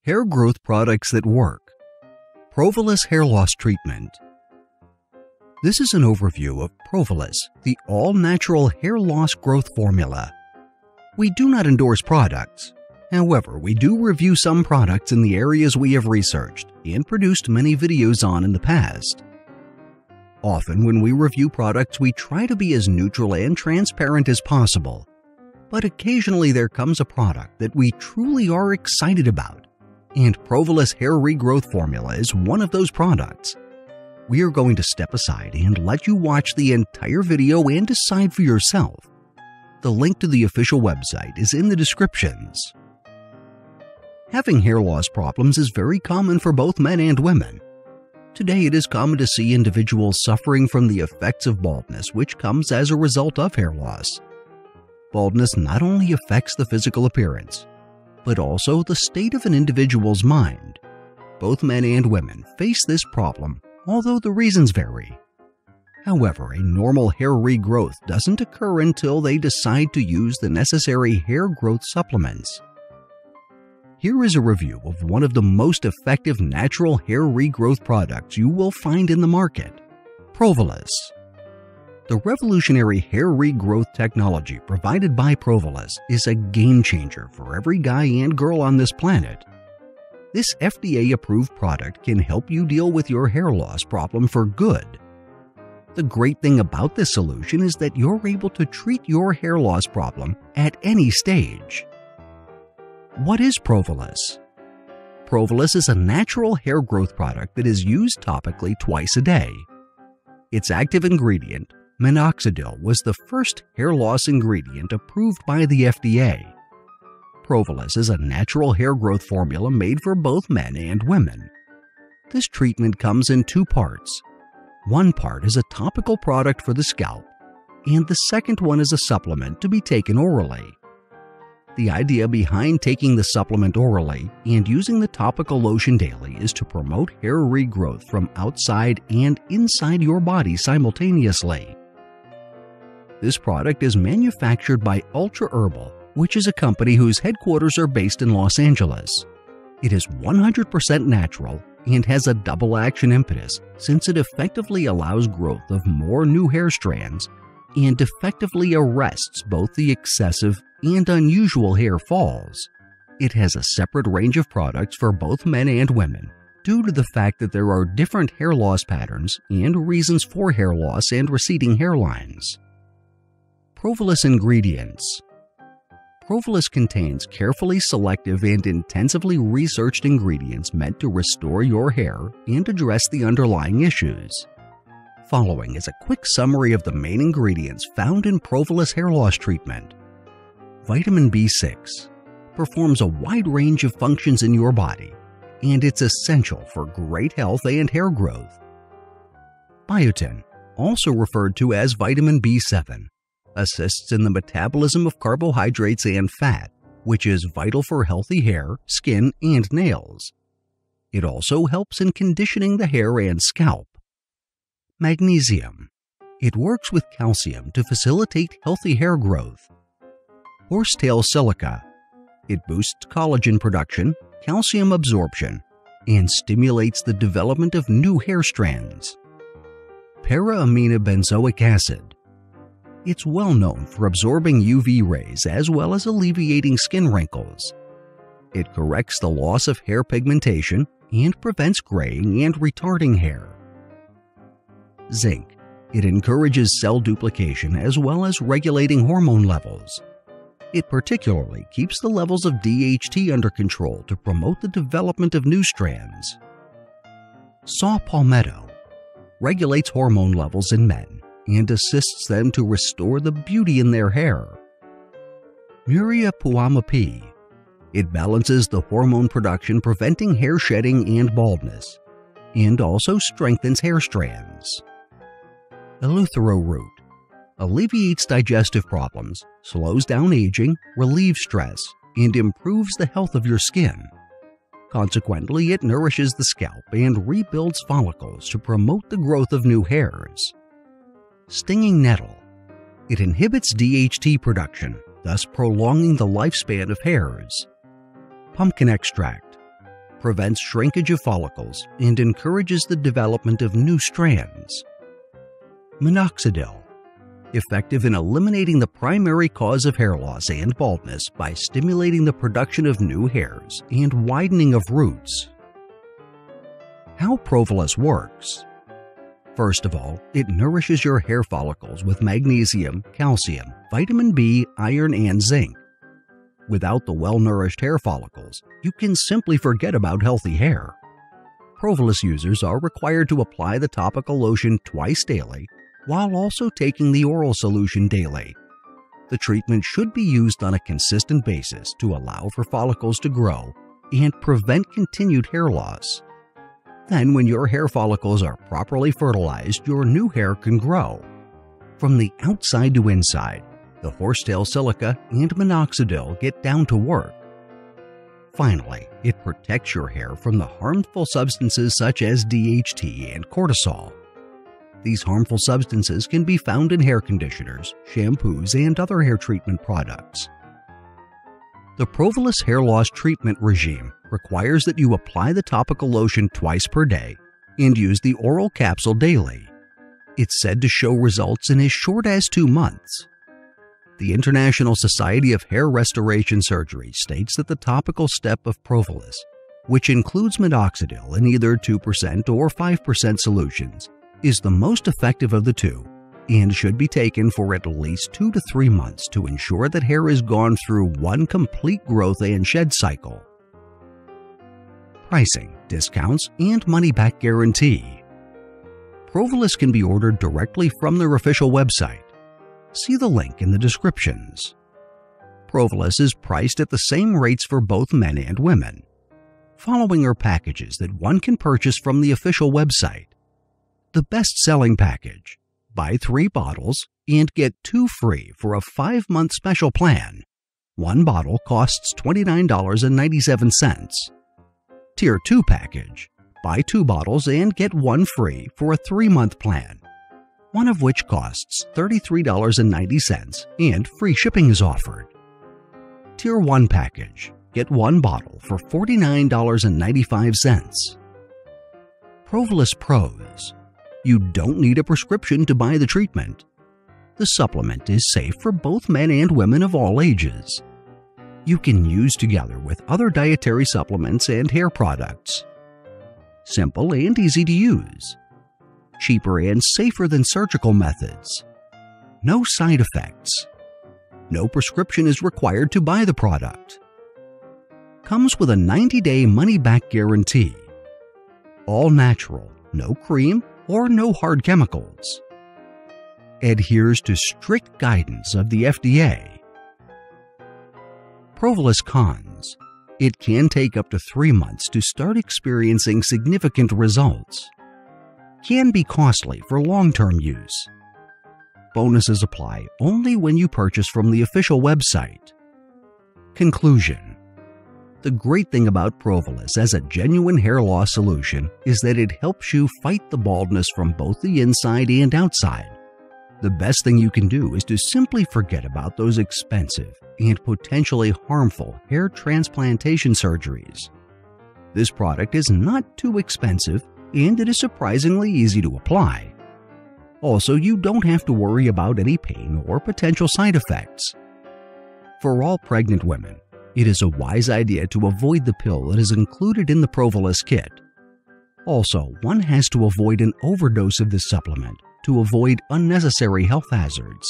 Hair growth products that work. Provillus hair loss treatment. This is an overview of Provillus, the all-natural hair loss growth formula. We do not endorse products. However, we do review some products in the areas we have researched and produced many videos on in the past. Often when we review products, we try to be as neutral and transparent as possible. But occasionally there comes a product that we truly are excited about, and Provillus Hair Regrowth Formula is one of those products. We are going to step aside and let you watch the entire video and decide for yourself. The link to the official website is in the descriptions. Having hair loss problems is very common for both men and women. Today it is common to see individuals suffering from the effects of baldness, which comes as a result of hair loss. Baldness not only affects the physical appearance, but also the state of an individual's mind. Both men and women face this problem, although the reasons vary. However, a normal hair regrowth doesn't occur until they decide to use the necessary hair growth supplements. Here is a review of one of the most effective natural hair regrowth products you will find in the market, Provillus. The revolutionary hair regrowth technology provided by Provillus is a game changer for every guy and girl on this planet. This FDA-approved product can help you deal with your hair loss problem for good. The great thing about this solution is that you're able to treat your hair loss problem at any stage. What is Provillus? Provillus is a natural hair growth product that is used topically twice a day. Its active ingredient, MINOXIDIL, was the first hair loss ingredient approved by the FDA. Provillus is a natural hair growth formula made for both men and women. This treatment comes in two parts. One part is a topical product for the scalp, and the second one is a supplement to be taken orally. The idea behind taking the supplement orally and using the topical lotion daily is to promote hair regrowth from outside and inside your body simultaneously. This product is manufactured by Ultra Herbal, which is a company whose headquarters are based in Los Angeles. It is 100% natural and has a double action impetus since it effectively allows growth of more new hair strands and effectively arrests both the excessive and unusual hair falls. It has a separate range of products for both men and women due to the fact that there are different hair loss patterns and reasons for hair loss and receding hairlines. Provillus ingredients. Provillus contains carefully selective and intensively researched ingredients meant to restore your hair and address the underlying issues. Following is a quick summary of the main ingredients found in Provillus hair loss treatment. Vitamin B6 performs a wide range of functions in your body, and it's essential for great health and hair growth. BIOTIN, also referred to as vitamin B7, assists in the metabolism of carbohydrates and fat, which is vital for healthy hair, skin, and nails. It also helps in conditioning the hair and scalp. Magnesium. It works with calcium to facilitate healthy hair growth. Horsetail silica. It boosts collagen production, calcium absorption, and stimulates the development of new hair strands. PARA-AMINO benzoic acid. It's well known for absorbing UV rays as well as alleviating skin wrinkles. It corrects the loss of hair pigmentation and prevents graying and retarding hair. Zinc. It encourages cell duplication as well as regulating hormone levels. It particularly keeps the levels of DHT under control to promote the development of new strands. Saw palmetto regulates hormone levels in men and assists them to restore the beauty in their hair. Muria puamapi. It balances the hormone production, preventing hair shedding and baldness, and also strengthens hair strands. ELEUTHERO root alleviates digestive problems, slows down aging, relieves stress, and improves the health of your skin. Consequently, it nourishes the scalp and rebuilds follicles to promote the growth of new hairs. Stinging nettle. It inhibits DHT production, thus prolonging the lifespan of hairs. Pumpkin extract. prevents shrinkage of follicles, and encourages the development of new strands. MINOXIDIL, effective in eliminating the primary cause of hair loss and baldness by stimulating the production of new hairs and widening of roots. How Provillus works. First of all, it nourishes your hair follicles with magnesium, calcium, vitamin B, iron, and zinc. Without the well-nourished hair follicles, you can simply forget about healthy hair. Provillus users are required to apply the topical lotion twice daily, while also taking the oral solution daily. The treatment should be used on a consistent basis to allow for follicles to grow and prevent continued hair loss. Then, when your hair follicles are properly fertilized, your new hair can grow. From the outside to inside, the horsetail silica and minoxidil get down to work. Finally, it protects your hair from the harmful substances such as DHT and cortisol. These harmful substances can be found in hair conditioners, shampoos, and other hair treatment products. The Provillus hair loss treatment regime requires that you apply the topical lotion twice per day and use the oral capsule daily. It's said to show results in as short as 2 months. The International Society of Hair Restoration Surgery states that the topical step of Provillus, which includes minoxidil in either 2% or 5% solutions, is the most effective of the two and should be taken for at least 2 to 3 months to ensure that hair has gone through one complete growth and shed cycle. Pricing, discounts, and money-back guarantee. Provillus can be ordered directly from their official website. See the link in the descriptions. Provillus is priced at the same rates for both men and women. Following are packages that one can purchase from the official website. The best-selling package: buy 3 bottles and get 2 free for a 5-month special plan. 1 bottle costs $29.97. Tier 2 package: buy 2 bottles and get 1 free for a 3-month plan, one of which costs $33.90 and free shipping is offered. Tier 1 package: get 1 bottle for $49.95. Provillus Pros. You don't need a prescription to buy the treatment. The supplement is safe for both men and women of all ages. You can use together with other dietary supplements and hair products. Simple and easy to use. Cheaper and safer than surgical methods. No side effects. No prescription is required to buy the product. Comes with a 90-day money-back guarantee. All natural, no cream or no hard chemicals. Adheres to strict guidance of the FDA. ProvillusCons. It can take up to 3 months to start experiencing significant results. Can be costly for long-term use. Bonuses apply only when you purchase from the official website. Conclusion. The great thing about Provillus as a genuine hair loss solution is that it helps you fight the baldness from both the inside and outside. The best thing you can do is to simply forget about those expensive and potentially harmful hair transplantation surgeries. This product is not too expensive and it is surprisingly easy to apply. Also, you don't have to worry about any pain or potential side effects. For all pregnant women, it is a wise idea to avoid the pill that is included in the Provillus kit. Also, one has to avoid an overdose of this supplement to avoid unnecessary health hazards.